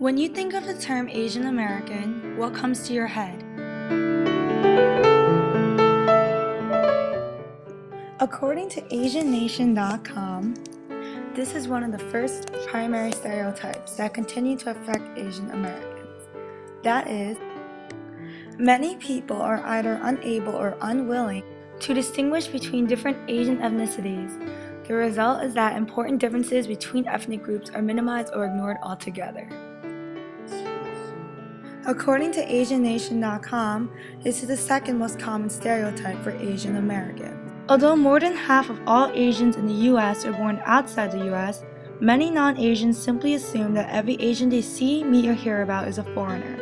When you think of the term Asian American, what comes to your head? According to AsianNation.com, this is one of the first primary stereotypes that continue to affect Asian Americans. That is, many people are either unable or unwilling to distinguish between different Asian ethnicities. The result is that important differences between ethnic groups are minimized or ignored altogether. According to AsianNation.com, this is the second most common stereotype for Asian Americans. Although more than half of all Asians in the U.S. are born outside the U.S., many non-Asians simply assume that every Asian they see, meet, or hear about is a foreigner.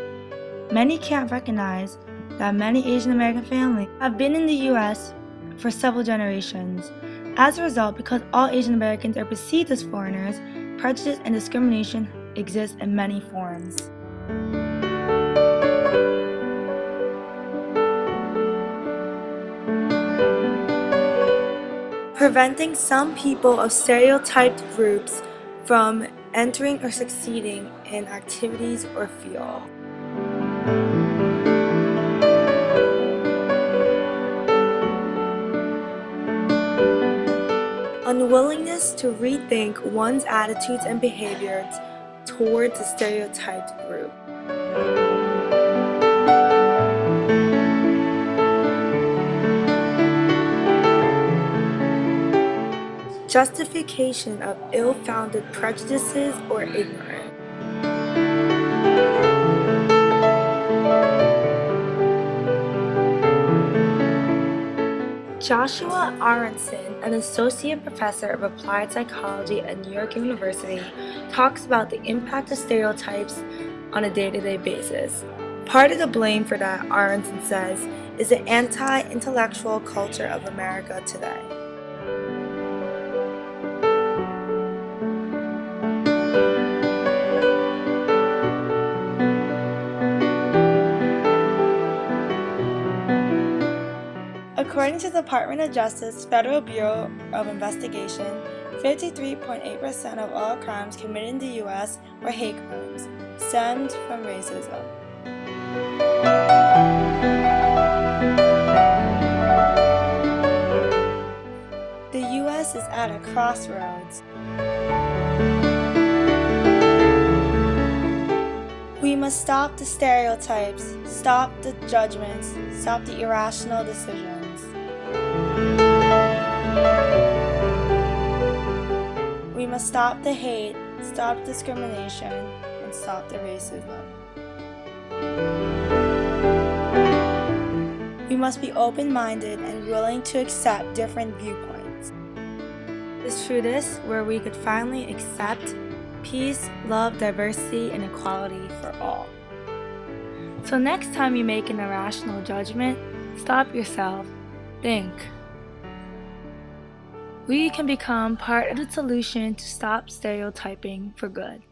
Many can't recognize that many Asian American families have been in the U.S. for several generations. As a result, because all Asian Americans are perceived as foreigners, prejudice and discrimination exist in many forms. Preventing some people of stereotyped groups from entering or succeeding in activities or field. Unwillingness to rethink one's attitudes and behaviors towards a stereotyped group. Justification of ill-founded prejudices or ignorance. Joshua Aronson, an associate professor of applied psychology at New York University, talks about the impact of stereotypes on a day-to-day basis. Part of the blame for that, Aronson says, is the anti-intellectual culture of America today. According to the Department of Justice Federal Bureau of Investigation, 53.8% of all crimes committed in the U.S. were hate crimes, stemmed from racism. The U.S. is at a crossroads. We must stop the stereotypes, stop the judgments, stop the irrational decisions. We must stop the hate, stop discrimination, and stop the racism. We must be open-minded and willing to accept different viewpoints. It's through this where we could finally accept peace, love, diversity, and equality for all. So next time you make an irrational judgment, stop yourself, think. We can become part of the solution to stop stereotyping for good.